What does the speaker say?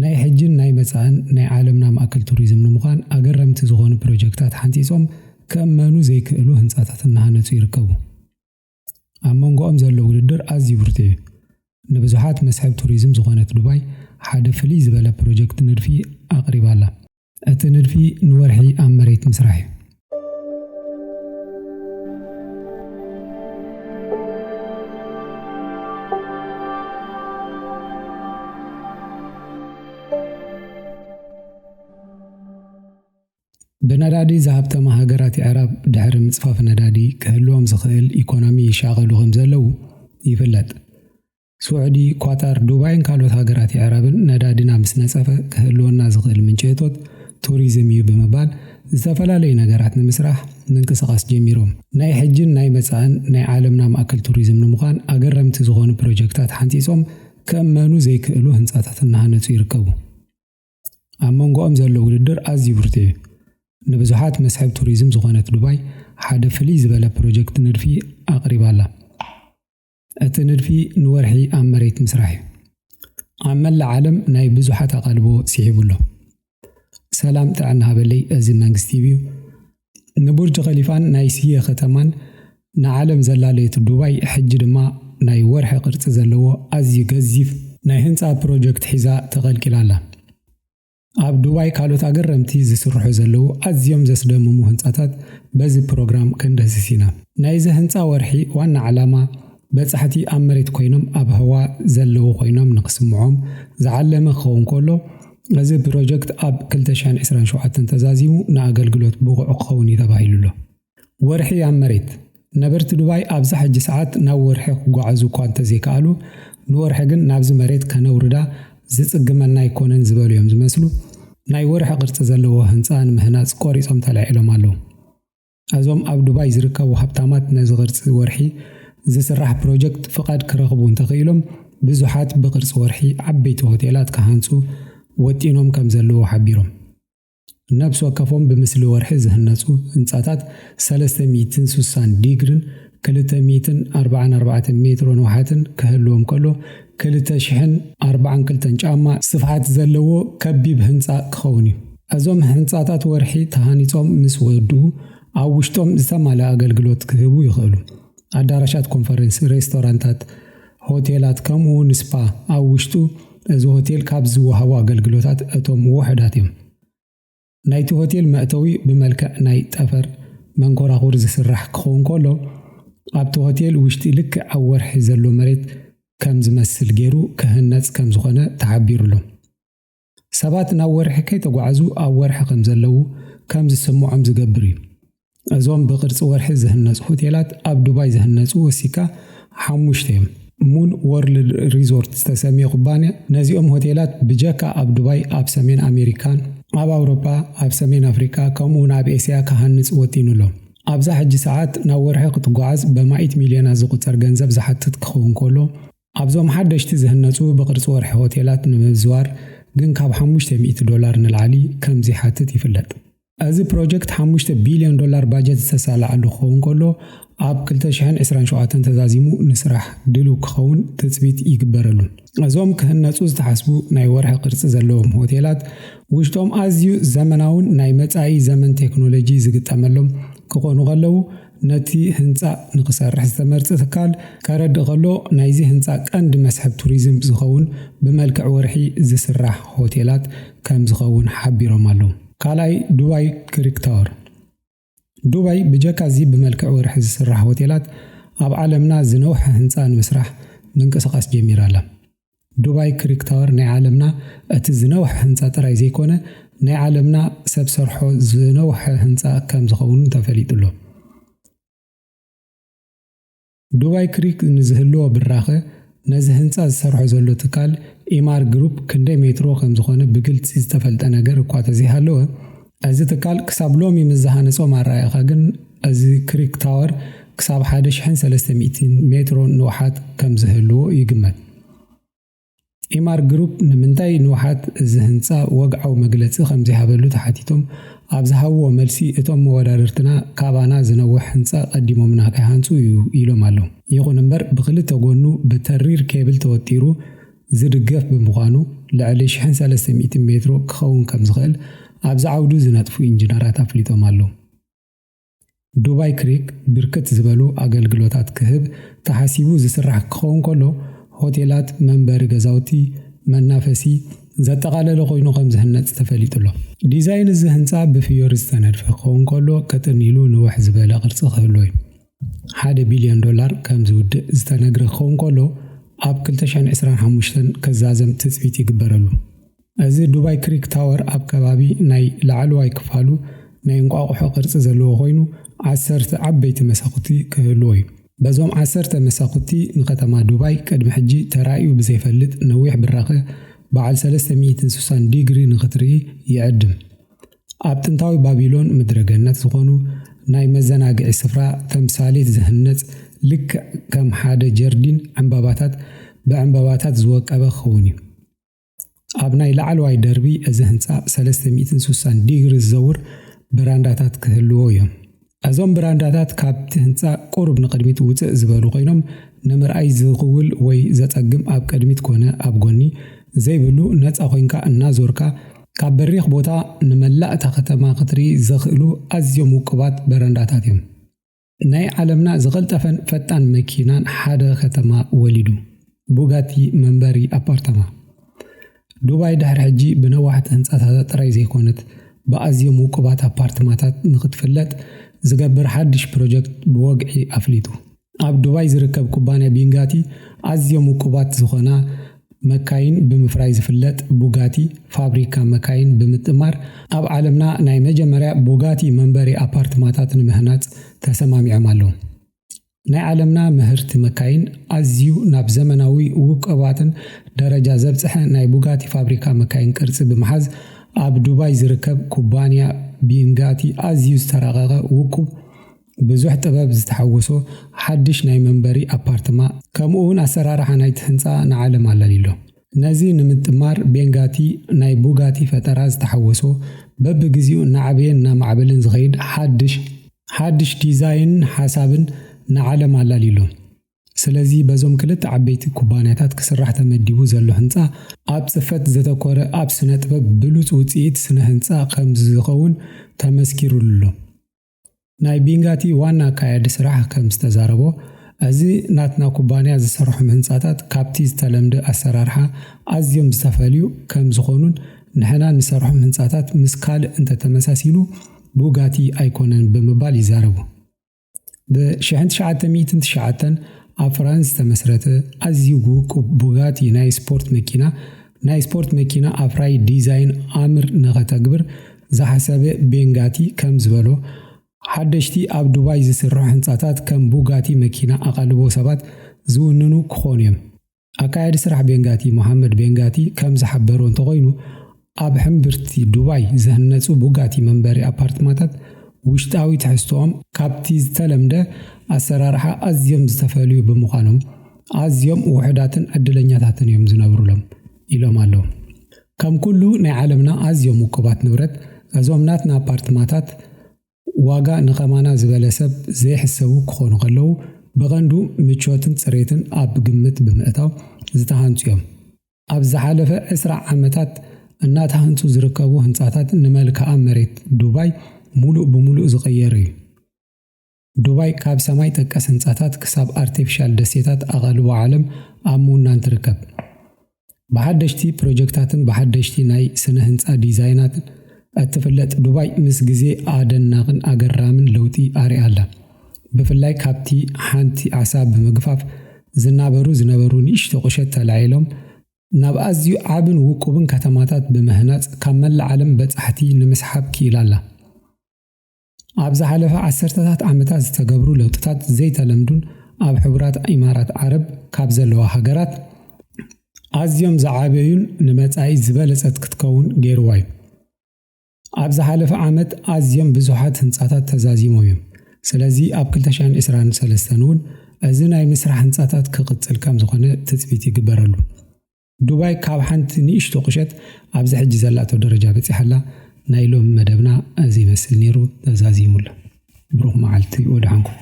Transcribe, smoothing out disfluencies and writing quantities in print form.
ናይ ሕጅን ናይ መጻን ናይ ዓለምና ማእከል ቱሪዝም ንምዃን ኣገረምቲ ዝኾኑ ፕሮጀክታት ሓንቲጾም ከመኑ ዘይክእሉ ህንጻታትና ሃነጹ ይርከቡ። ኣብ መንጎኦም ዘሎ ውድድር ኣዝዩ ብርቱዕ እዩ። ንብዙሓት መስሕብ ቱሪዝም ዝኾነት ዱባይ ሓደ ፍልይ ዝበለ ፕሮጀክት ንድፊ ኣቕሪባላ። እቲ ንድፊ ንወርሒ ኣብ መሬት ምስራሕ እዩ። በነዳዲ ዝሃብተማ ሃገራት የዕራብ ድሕሪ ምጽፋፍ ነዳዲ ክህልዎም ዝኽእል ኢኮኖሚ ይሻቐሉ ከም ዘለዉ ይፍለጥ። ስዑዲ፣ ኳታር፣ ዱባይን ካልኦት ሃገራት የዕራብን ነዳዲና ምስ ነጸፈ ክህልወና ዝኽእል ምንጪ እቶት ቱሪዝም እዩ ብምባል ዝተፈላለዩ ነገራት ንምስራሕ ምንቅስቓስ ጀሚሮም። ናይ ሕጅን ናይ መጻእን ናይ ዓለምና ማእከል ቱሪዝም ንምዃን ኣገረምቲ ዝኾኑ ፕሮጀክታት ሓንቲጾም ከመኑ ዘይክእሉ ህንጻታት እናሃነጹ ይርከቡ። ኣብ መንጎኦም ዘሎ ውድድር ኣዝዩ ብርቱዕ እዩ። ንብዙሓት መስሕብ ቱሪዝም ዝኾነት ዱባይ ሓደ ፍልይ ዝበለ ፕሮጀክት ንድፊ ኣቕሪባላ። እቲ ንድፊ ንወርሒ ኣብ መሬት ምስራሕ እዩ። ኣብ መላእ ዓለም ናይ ብዙሓት ኣቓልቦ ሲሒቡሎ። ሰላም ጥዕና ሃበለይ እዚ መንግስቲ እዩ። ንቡርጅ ኸሊፋን ናይ ስየ ከተማን ንዓለም ዘላለየት ዱባይ ሕጂ ድማ ናይ ወርሒ ቅርፂ ዘለዎ ኣዝዩ ገዚፍ ናይ ህንፃ ፕሮጀክት ሒዛ ተቐልቂላላ። ኣብ ዱባይ ካልኦት ኣገረምቲ ዝስርሑ ዘለዉ ኣዝዮም ዘስደምሙ ህንፃታት በዚ ፕሮግራም ክንደስስ ኢና። ናይዚ ህንፃ ወርሒ ዋና ዓላማ በጻሕቲ ኣብ መሬት ኮይኖም ኣብ ህዋ ዘለዉ ኮይኖም ንኽስምዖም ዝዓለመ ክኸውን ከሎ እዚ ፕሮጀክት ኣብ 2027 ተዛዚሙ ንኣገልግሎት ብቑዕ ክኸውን እዩ ተባሂሉሎ። ወርሒ ኣብ መሬት ነበርቲ ዱባይ ኣብዚ ሕጂ ሰዓት ናብ ወርሒ ክጓዓዙ እኳ እንተዘይከኣሉ ንወርሒ ግን ናብዚ መሬት ከነውርዳ ዝጽግመና ኣይኮነን ዝበሉ እዮም ዝመስሉ ናይ ወርሒ ቅርፂ ዘለዎ ህንፃ ንምህናፅ ቆሪፆም ተላዒሎም ኣለዉ። እዞም ኣብ ዱባይ ዝርከቡ ሃብታማት ነዚ ቅርፂ ወርሒ ዝስራሕ ፕሮጀክት ፍቓድ ክረኽቡ እንተኽኢሎም ብዙሓት ብቅርፂ ወርሒ ዓበይቲ ሆቴላት ክሃንፁ ወጢኖም ከም ዘለዎ ሓቢሮም። ነብሲ ወከፎም ብምስሊ ወርሒ ዝህነፁ ህንፃታት 360 ዲግሪን 244 ሜትሮ ንውሓትን ክህልዎም ከሎ 2042 ጫማ ስፍሓት ዘለዎ ከቢብ ህንፃ ክኸውን እዩ። እዞም ህንፃታት ወርሒ ተሃኒፆም ምስ ወድኡ ኣብ ውሽጦም ዝተማልአ ኣገልግሎት ክህቡ ይኽእሉ። ኣዳራሻት ኮንፈረንስ፣ ሬስቶራንታት፣ ሆቴላት ከምኡውን ስፓ ኣብ ውሽጡ እዚ ሆቴል ካብ ዝወሃቡ ኣገልግሎታት እቶም ውሕዳት እዮም። ናይቲ ሆቴል መእተዊ ብመልክዕ ናይ ጠፈር መንኮራኹር ዝስራሕ ክኸውን ከሎ ኣብቲ ሆቴል ውሽጢ ልክዕ ኣብ ወርሒ ዘሎ መሬት ከም ዝመስል ገይሩ ክህነፅ ከም ዝኾነ ተሓቢሩሎም። ሰባት ናብ ወርሒ ከይተጓዓዙ ኣብ ወርሒ ከም ዘለዉ ከም ዝስምዖም ዝገብር እዩ። እዞም ብቅርፂ ወርሒ ዝህነፁ ሆቴላት ኣብ ዱባይ ዝህነፁ ወሲካ 5 እዮም። ሙን ወርልድ ሪዞርት ዝተሰሚየ ኩባንያ ነዚኦም ሆቴላት ብጀካ ኣብ ዱባይ፣ ኣብ ሰሜን ኣሜሪካን፣ ኣብ ኣውሮፓ፣ ኣብ ሰሜን ኣፍሪካ ከምኡውን ኣብ ኤስያ ክሃንፅ ወጢኑሎም። ኣብዛ ሕጂ ሰዓት ናብ ወርሒ ክትጓዓዝ በ100 ሚልዮናት ዝቁፀር ገንዘብ ዝሓትት ክኸውን ከሎ ኣብዞም ሓደሽቲ ዝህነፁ ብቅርፂ ወርሒ ሆቴላት ንምዝዋር ግን ካብ $500 ንላዕሊ ከም ዝሓትት ይፍለጥ። እዚ ፕሮጀክት $5 ቢልዮን ባጀት ዝተሳለዓሉ ክኸውን ከሎ ኣብ 2027 ተዛዚሙ ንስራሕ ድሉው ክኸውን ትፅቢት ይግበረሉ። እዞም ክህነፁ ዝተሓስቡ ናይ ወርሒ ቅርፂ ዘለዎም ሆቴላት ውሽጦም ኣዝዩ ዘመናውን ናይ መጻኢ ዘመን ቴክኖሎጂ ዝግጠመሎም ክኾኑ ከለዉ ነቲ ህንፃ ንክሰርሕ ዝተመርፂ ትካል ከረድእ ከሎ ናይዚ ህንፃ ቀንዲ መስሕብ ቱሪዝም ዝኸውን ብመልክዕ ወርሒ ዝስራሕ ሆቴላት ከም ዝኸውን ሓቢሮም ኣለዉ። ካልኣይ ዱባይ ክሪክ ታወር። ዱባይ ብጀካ እዚ ብመልክዕ ወርሒ ዝስራሕ ሆቴላት ኣብ ዓለምና ዝነውሐ ህንፃ ንምስራሕ ምንቅስቓስ ጀሚራላ። ዱባይ ክሪክ ታወር ናይ ዓለምና እቲ ዝነውሐ ህንፃ ጥራይ ዘይኮነ ናይ ዓለምና ሰብ ሰርሖ ዝነውሐ ህንፃ ከም ዝኸውን ተፈሊጡሎ። ዱባይ ክሪክ ንዝህልዎ ብራኸ ነዚ ህንፃ ዝሰርሖ ዘሎ ትካል ኢማር ግሩፕ ክንደይ ሜትሮ ከም ዝኾነ ብግልፂ ዝተፈልጠ ነገር እኳ ተዘይሃለወ እዚ ትካል ክሳብ ሎሚ ምዝሃነፆም ኣረኣእኻ ግን እዚ ክሪክ ታወር ክሳብ 1300 ሜትሮ ንውሓት ከም ዝህልዎ ይግመት። ኢማር ግሩፕ ንምንታይ ንውሓት እዚ ህንፃ ወግዓዊ መግለፂ ከም ዘይሃበሉ ተሓቲቶም ኣብ ዝሃብዎ መልሲ እቶም መወዳድርትና ካባና ዝነውሕ ህንፃ ቀዲሞምና ከይሃንፁ ኢሎም ኣለዉ። ይኹን እምበር ብክልተ ጎኑ ብተሪር ኬብል ተወጢሩ ዝድገፍ ብምዃኑ لعلي 1300 متر كخون كم زغل أبز عودو زنطفو إنجنيرات أفليتهم አለው ዱባይ ክሪክ ብርክት ዝበሉ አገልግሎታት ክህብ ተሐሲቡ ዝስራሕ ክኸውን ከሎ ሆቴላት መንበሪ ገዛውቲ መናፈሲ ዘጠቃለለ ኮይኑ ከም ዝህነጽ ተፈሊጡሎ ዲዛይን እዚ ህንጻ ብፊዮር ዝተነድፈ ክኸውን ከሎ ከጥኒሉ ንውሕ ዝበለ ቅርጽ ክህልዎ $1 ቢልዮን ከም ዝውድእ ዝተነግረ ክኸውን ከሎ ኣብ 2025 ከዛዘም ትጽቢት ይግበረሉ እዚ ዱባይ ክሪክ ታወር ኣብ ከባቢ ናይ ላዕለዋይ ክፋሉ ናይ እንቋቑሖ ቅርጽ ዘለዎ ኮይኑ 10 ዓበይቲ መሳኹቲ ክህልዎ በዞም 10 መሳኹቲ ንከተማ ዱባይ ቅድሚ ሕጂ ተራእዩ ብዘይፈልጥ ነዊሕ ብራኸ በዓል 360 ዲግሪ ንኽትርኢ ይዕድም ኣብ ጥንታዊ ባቢሎን ምድረገነት ዝኾኑ ናይ መዘናግዒ ስፍራ ተምሳሌት ዝህነጽ ልክ ከም ሓደ ጀርዲን ዕምባባታት ዝወቀበ ክኸውን ኣብ ናይ ላዕለዋይ ደርቢ እዚ ህንጻ 360 ዲግሪ ዝዘውር ብራንዳታት ክህልዎ እዮም እዞም ብራንዳታት ካብቲ ህንጻ ቁሩብ ንቅድሚት ውፅእ ዝበሉ ኮይኖም ንምርኣይ ዝኽውል ወይ ዘጸግም ኣብ ቅድሚት ኮነ ኣብ ጎኒ ዘይብሉ ነፃ ኮይንካ እናዞርካ ካብ በሪኽ ቦታ ንመላእታ ከተማ ክትርኢ ዝኽእሉ ኣዝዮም ውቁባት በረንዳታት እዮም ናይ ዓለምና ዝቐልጠፈን ፈጣን መኪናን ሓደ ከተማ ወሊዱ ቡጋቲ መንበሪ ኣፓርታማ ዱባይ ድሕሪ ሕጂ ብነዋሕቲ ህንጻታት ጥራይ ዘይኮነት በኣዝዮም ውቁባት ኣፓርታማታት ንኽትፍለጥ ዝገብር ሓድሽ ፕሮጀክት ብወግዒ ኣፍሊጡ ኣብ ዱባይ ዝርከብ ኩባንያ ቢንጋቲ ኣዝዮም ውቁባት ዝኾና መካይን ብምፍራይ ዝፍለጥ ቡጋቲ ፋብሪካ መካይን ብምጥማር ኣብ ዓለምና ናይ መጀመርያ ቡጋቲ መንበሪ ኣፓርታማታት ንምህናጽ ተሰማሚዖም ኣለዉ ናይ ዓለምና ምህርቲ መካይን ኣዝዩ ናብ ዘመናዊ ውቁባትን ደረጃ ዘብጽሐ ናይ ቡጋቲ ፋብሪካ መካይን ቅርጽ ብምሓዝ ኣብ ዱባይ ዝርከብ ኩባንያ ቢንጋቲ ኣዝዩ ዝተራቐቐ ውቁብ ብዙሕ ጥበብ ዝተሓወሶ ሓድሽ ናይ መንበሪ ኣፓርታማ ከምኡውን ኣሰራርሓ ናይቲ ህንጻ ንዓለም ኣለሊሎ ነዚ ንምጥማር ቤንጋቲ ናይ ቡጋቲ ፈጠራ ዝተሓወሶ በብግዚኡ ንዓበየን ናማዕበልን ዝኸይድ ሓድሽ ዲዛይን ሓሳብን ንዓለም ኣለሊሎ ስለዚ በዞም ክልተ ዓበይቲ ኩባንያታት ክስራሕ ተመዲቡ ዘሎ ህንጻ ኣብ ጽፈት ዘተኮረ ኣብ ስነ ጥበብ ብሉጽ ውጽኢት ስነ ህንጻ ከም ዝኸውን ተመስኪሩሉ ናይ ቢንጋቲ ዋና ካያዲ ስራሕ ከም ዝተዛረቦ እዚ ናትና ኩባንያ ዝሰርሑ ህንጻታት ካብቲ ዝተለምደ ኣሰራርሓ ኣዝዮም ዝተፈልዩ ከም ዝኾኑን ንሕና ንሰርሑ ህንጻታት ምስ ካልእ እንተተመሳሲሉ ቡጋቲ ኣይኮነን ብምባል ይዛረቡ ብ1909 ኣብ ፍራንስ ተመስረተ ኣዝዩ ውቁብ ቡጋቲ ናይ ስፖርት መኪና ኣፍራይ ዲዛይን ኣምር ንኸተግብር ዝሓሰበ ቤንጋቲ ከም ዝበሎ ሓደሽቲ ኣብ ዱባይ ዝስርሑ ህንጻታት ከም ቡጋቲ መኪና ኣቓልቦ ሰባት ዝውንኑ ክኾኑ እዮም ኣካያዲ ስራሕ ቤንጋቲ መሐመድ ቤንጋቲ ከም ዝሓበሮ እንተኾይኑ ኣብ ሕምብርቲ ዱባይ ዝህነጹ ቡጋቲ መንበሪ ኣፓርታማታት ውሽጣዊ ትሕዝቶኦም ካብቲ ዝተለምደ ኣሰራርሓ ኣዝዮም ዝተፈልዩ ብምዃኖም ኣዝዮም ውሕዳትን ዕድለኛታትን እዮም ዝነብሩሎም ኢሎም ኣለዉ ከም ኩሉ ናይ ዓለምና ኣዝዮም ውቁባት ንብረት እዞም ናትና ኣፓርታማታት ዋጋ ንኸማና ዝበለ ሰብ ዘይሕሰቡ ክኾኑ ከለዉ ብቐንዱ ምቾትን ጽሬትን ኣብ ግምት ብምእታው ዝተሃንጹ እዮም ኣብ ዝሓለፈ 20 ዓመታት እናተሃንጹ ዝርከቡ ህንጻታት ንመልክዓ መሬት ዱባይ ሙሉእ ብምሉእ ዝቐየረ እዩ ዱባይ ካብ ሰማይ ጠቀስ ህንጻታት ክሳብ ኣርቲፊሻል ደሴታት ኣቓልቦ ዓለም ኣብ ምውናን ትርከብ ብሓደሽቲ ፕሮጀክታትን ብሓደሽቲ ናይ ስነ ህንጻ ዲዛይናትን እትፍለጥ ዱባይ ምስ ግዜ ኣደናቕን ኣገራምን ለውጢ ኣርኣላ ብፍላይ ካብቲ ሓንቲ ዓሳ ብምግፋፍ ዝነበሩ ንእሽቶ ቁሸት ተላዒሎም ናብ ኣዝዩ ዓብን ውቁብን ከተማታት ብምህናጽ ካብ መላእ ዓለም በጻሕቲ ንምስሓብ ክኢላላ ኣብ ዝሓለፈ 10ታት ዓመታት ዝተገብሩ ለውጥታት ዘይተለምዱን ኣብ ሕቡራት ኢማራት ዓረብ ካብ ዘለዋ ሃገራት ኣዝዮም ዝዓበዩን ንመጻኢ ዝበለጸት ክትከውን ገይርዋ እዩ ኣብ ዝሓለፈ ዓመት ኣዝዮም ብዙሓት ህንጻታት ተዛዚሞም እዮም ስለዚ ኣብ 2023 እውን እዚ ናይ ምስራሕ ህንጻታት ክቕጽል ከም ዝኾነ ትጽቢት ይግበረሉ ዱባይ ካብ ሓንቲ ንእሽቶ ቁሸት ኣብዚ ሕጂ ዘላቶ ደረጃ በፂሓላ ናይ ሎም መደብና እዚ መስል ነይሩ ተዛዚሙላ ብሩኽ መዓልቲ ወድሓንኩም